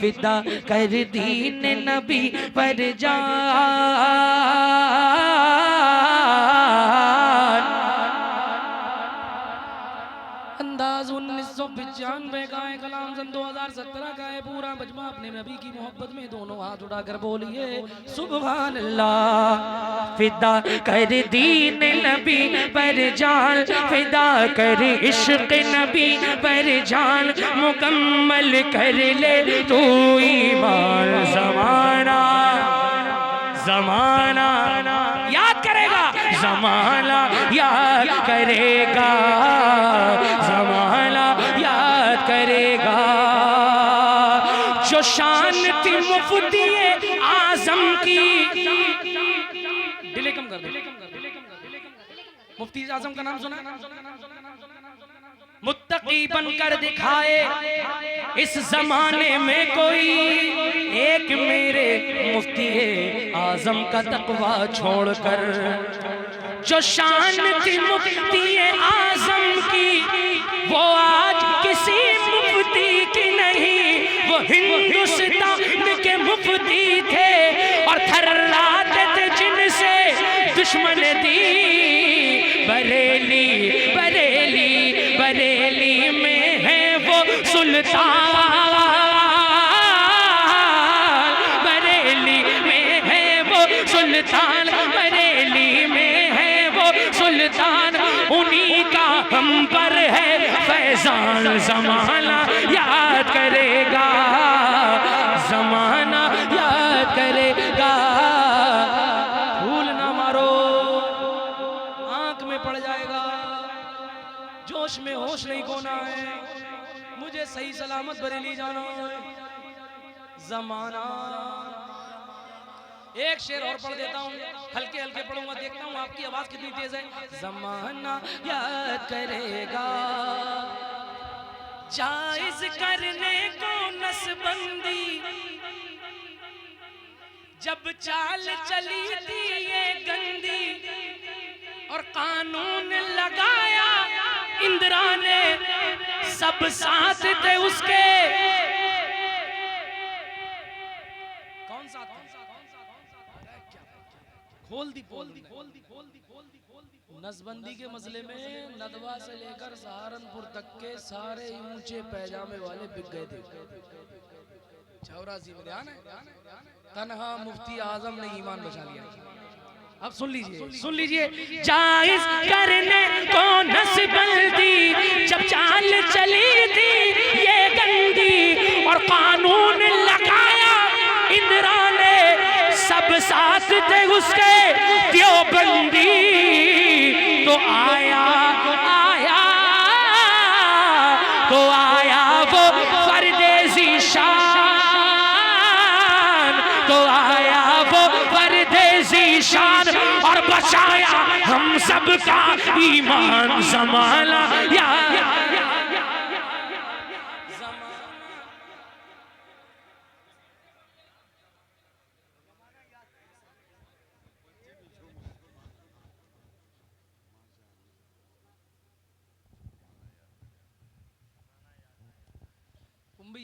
फिदा कर दीन नबी पर जान। अंदाज 1995 का है, कलाम सन 2017 का है। पूरा मजमा अपने नबी की मोहब्बत में दोनों हाथ उठाकर बोलिए सुभान अल्लाह। फिदा कर दीन नबी पर जान, फिदा कर इश्क नबी पर जान, मुकम्मल कर ले तू ईमान। ज़माना ज़माना याद करेगा, ज़माना याद करेगा, ज़माना याद करेगा। जो शान थी मुफ्ती आज़म की, डिले कम कर दो, मुफ्ती आज़म का नाम सुना? मुत्तकी बनकर दिखाए इस जमाने में कोई, एक मेरे मुफ्ती आज़म का तकवा छोड़कर। जो शान थी मुफ्ती आज़म की वो आज किसी मुफ्ती की नहीं, वो हिंदुस्तान के मुफ्ती थे और थर्राते थे जिनसे दुश्मन दी। बरेली बरेली बरेली में है वो सुल्तान, बरेली में है वो सुल्तान, बरेली में है वो सुल्तान। उन्हीं का हम पर है फैजान। ज़माना याद करेगा, ज़माना याद करेगा। भूल ना मारो, आंख में पड़ जाएगा। जोश में होश नहीं खोना है, मुझे सही सलामत बरेली जाना है। ज़माना एक शेर और पढ़ देता हूँ, हल्के हल्के पढ़ूंगा, देखता हूँ आपकी आवाज कितनी तेज है। ज़माना याद करेगा, जायज करने को नसबंदी जब चाल चली थी ये गंदी, और कानून लगाया इंदिरा ने, सब साथ थे उसके। कौन सा खोल दी नसबंदी के मसले में नदवा से लेकर सहारनपुर तक के सारे ऊंचे पैजामे वाले बिक गए थे। चौरासी में ध्यान है, तन्हा मुफ्ती आजम ने ईमान बचा लिया। अब सुन लीजिए, जायज करने को नसबंदी जब चाल चली थी ये गंदी, और कानून लगाया इंदिरा ने, सब साथ थे उसके देवबंदी। तो आया वो परदेसी शान, तो आया वो परदेसी शान, और बचाया हम सबका ईमान। ज़माना याद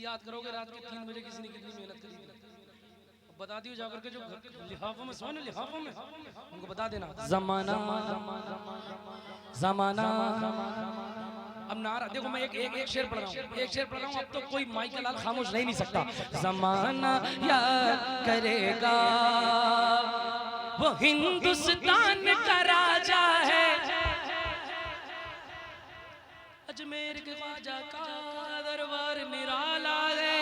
याद करोगे। रात के 3 बजे किसी ने कितनी मेहनत करी थी, बता दियो जाकर के जो लिहाफों में सोने, लिहाफों में उनको बता देना। ज़माना ज़माना अब नारा देखो, मैं एक शेर पढ़ रहा हूँ, अब तो कोई माइकल लाल खामोश रह नहीं सकता। ज़माना याद करेगा, वो हिंदुस्तान का राजा है, अजमेर के ख्वाजा का दरबार निराला है।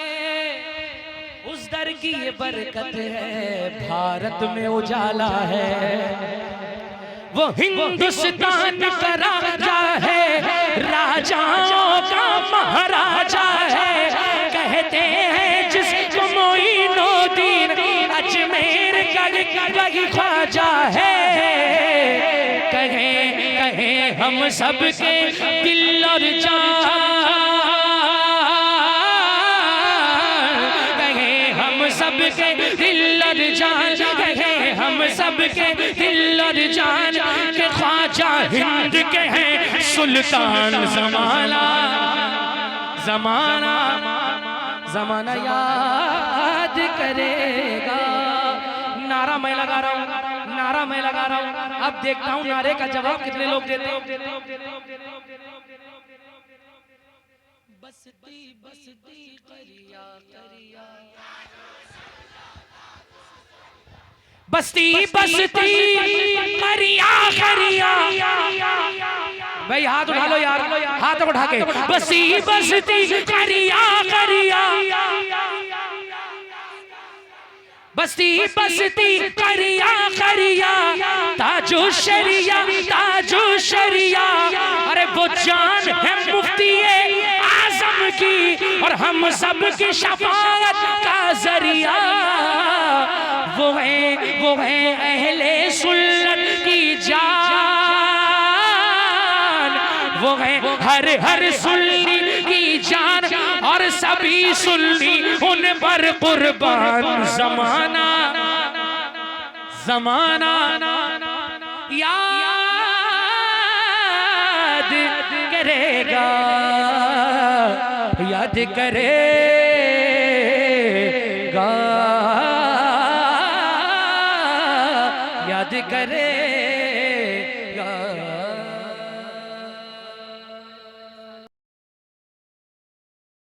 उस दर की ये बरकत है, भारत में उजाला है। वो हिंदुस्तान का राजा है, राजाओं का महाराजा है। कहते हैं जिसको मोइनुद्दीन, अजमेर का ख्वाजा है। कहें हम सबके दिल और जान, कहें हम सबके दिल और जान, कहें हम सबके दिल और जान, के ख्वाजा हिंद के हैं सुल्तान। ज़माना ज़माना ज़माना याद करेगा। नारा मैं लगा रहा हूँ, नारा मैं लगा रहा हूँ। अब देखता हूँ नारे का जवाब कितने लोग देते हैं। बसती बसती करिया करिया, बसती बसती करिया करिया। भाई हाथ उठा लो यार, हाथ उठा के। बसती बसती करिया करिया, बसती बसती करिया करिया, ताजो शरिया ताजो शरिया। अरे वो जान है मुफ्ती आजम की और हम सब की शफाअत का जरिया। वो है अहले सुन्नत की जान, वो है हर सुन्नी की जान और सभी सुन्नी उन पर कुर्बान। ज़माना ज़माना याद करेगा, याद करेगा, याद करेगा।